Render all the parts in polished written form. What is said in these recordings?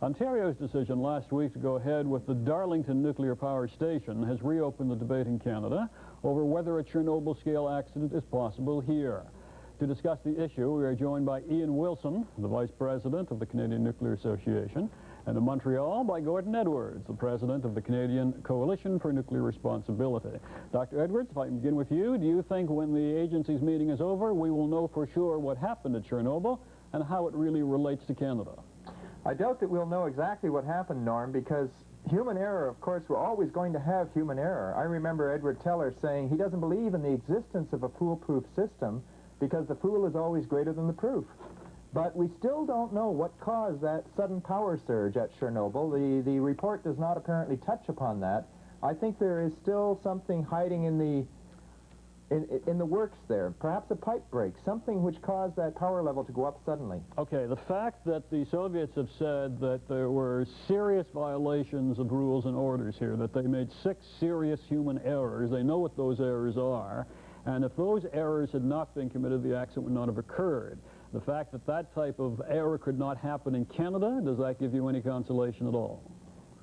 Ontario's decision last week to go ahead with the Darlington nuclear power station has reopened the debate in Canada over whether a Chernobyl-scale accident is possible here. To discuss the issue, we are joined by Ian Wilson, the Vice President of the Canadian Nuclear Association, and in Montreal by Gordon Edwards, the President of the Canadian Coalition for Nuclear Responsibility. Dr. Edwards, if I can begin with you, do you think when the agency's meeting is over, we will know for sure what happened at Chernobyl and how it really relates to Canada? I doubt that we'll know exactly what happened, Norm, because human error, of course, we're always going to have human error. I remember Edward Teller saying he doesn't believe in the existence of a foolproof system because the fool is always greater than the proof. But we still don't know what caused that sudden power surge at Chernobyl. The report does not apparently touch upon that. I think there is still something hiding in the works there. Perhaps a pipe break, something which caused that power level to go up suddenly. Okay, the fact that the Soviets have said that there were serious violations of rules and orders here, that they made 6 serious human errors, they know what those errors are, and if those errors had not been committed, the accident would not have occurred. The fact that that type of error could not happen in Canada, does that give you any consolation at all?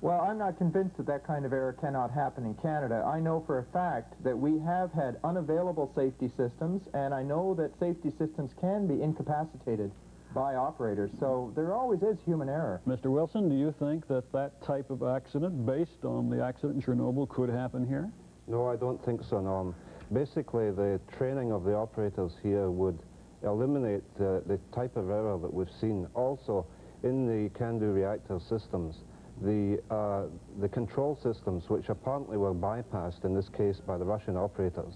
Well, I'm not convinced that that kind of error cannot happen in Canada. I know for a fact that we have had unavailable safety systems, and I know that safety systems can be incapacitated by operators, so there always is human error. Mr. Wilson, do you think that that type of accident, based on the accident in Chernobyl, could happen here? No, I don't think so, Norm. Basically, the training of the operators here would eliminate the type of error that we've seen. Also, in the CANDU reactor systems, the control systems, which apparently were bypassed in this case by the Russian operators,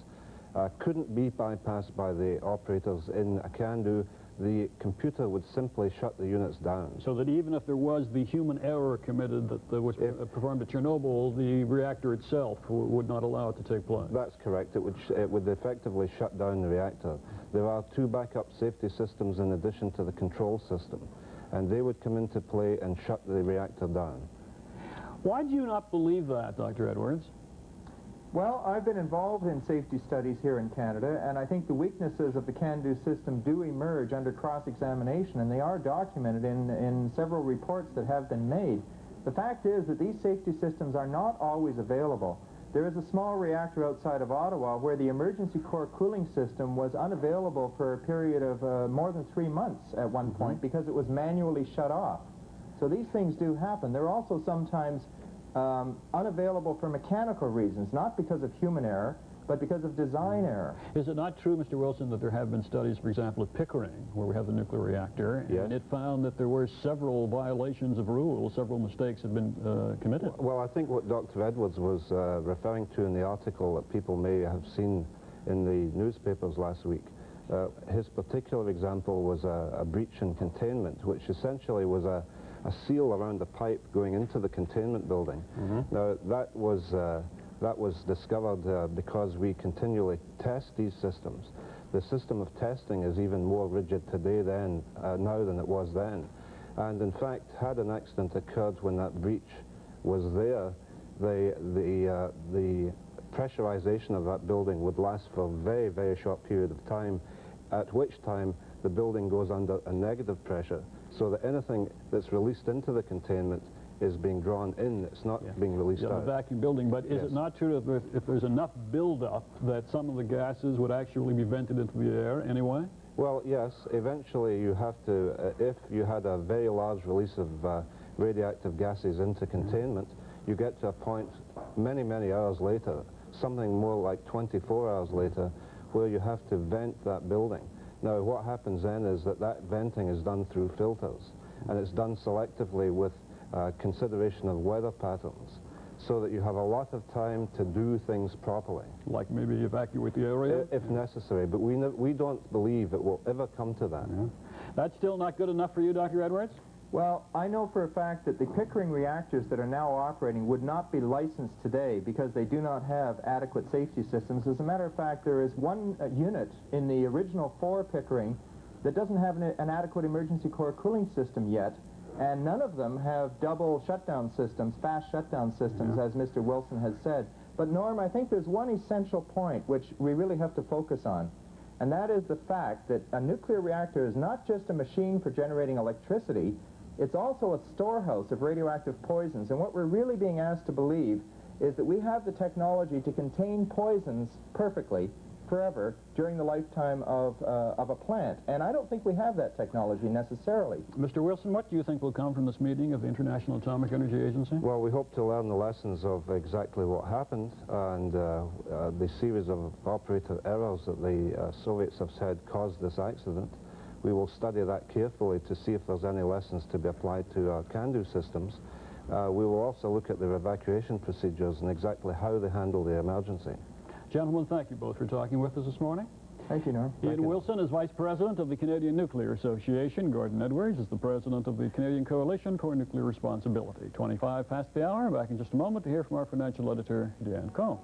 couldn't be bypassed by the operators in a CANDU. The computer would simply shut the units down. So that even if there was the human error committed that was performed at Chernobyl, the reactor itself would not allow it to take place? That's correct. It would effectively shut down the reactor. There are 2 backup safety systems in addition to the control system, and they would come into play and shut the reactor down. Why do you not believe that, Dr. Edwards? Well, I've been involved in safety studies here in Canada, and I think the weaknesses of the CANDU system do emerge under cross-examination, and they are documented in several reports that have been made. The fact is that these safety systems are not always available. There is a small reactor outside of Ottawa where the emergency core cooling system was unavailable for a period of more than 3 months at one point because it was manually shut off. So these things do happen. They're also sometimes unavailable for mechanical reasons, not because of human error, but because of design error. Is it not true, Mr. Wilson, that there have been studies, for example, at Pickering, where we have the nuclear reactor, yes, and it found that there were several violations of rules, several mistakes had been committed? Well, I think what Dr. Edwards was referring to in the article that people may have seen in the newspapers last week, his particular example was a breach in containment, which essentially was a seal around the pipe going into the containment building. Now, that was discovered because we continually test these systems. The system of testing is even more rigid today now than it was then. And in fact, had an accident occurred when that breach was there, the pressurization of that building would last for a very, very short period of time, at which time the building goes under a negative pressure, so that anything that's released into the containment is being drawn in, it's not being released out. The vacuum building, but is it not true that if there's enough buildup that some of the gases would actually be vented into the air anyway? Well, yes, eventually you have to, if you had a very large release of radioactive gases into containment, you get to a point many, many hours later, something more like 24 hours later, where you have to vent that building. Now, what happens then is that venting is done through filters, and it's done selectively with consideration of weather patterns, so that you have a lot of time to do things properly. Like maybe evacuate the area? If necessary, but we don't believe it will ever come to that. That's still not good enough for you, Dr. Edwards? Well, I know for a fact that the Pickering reactors that are now operating would not be licensed today because they do not have adequate safety systems. As a matter of fact, there is one unit in the original 4 Pickering that doesn't have an adequate emergency core cooling system yet, and none of them have double shutdown systems, fast shutdown systems, as Mr. Wilson has said. But Norm, I think there's one essential point which we really have to focus on, and that is the fact that a nuclear reactor is not just a machine for generating electricity. it's also a storehouse of radioactive poisons. And what we're really being asked to believe is that we have the technology to contain poisons perfectly, forever, during the lifetime of a plant. And I don't think we have that technology necessarily. Mr. Wilson, what do you think will come from this meeting of the International Atomic Energy Agency? Well, we hope to learn the lessons of exactly what happened and the series of operator errors that the Soviets have said caused this accident. We will study that carefully to see if there's any lessons to be applied to our CANDU systems. We will also look at their evacuation procedures and exactly how they handle the emergency. Gentlemen, thank you both for talking with us this morning. Thank you, Norm. Ian Wilson is Vice President of the Canadian Nuclear Association. Gordon Edwards is the President of the Canadian Coalition for Nuclear Responsibility. 25 past the hour. Back in just a moment to hear from our financial editor, Dan Coe.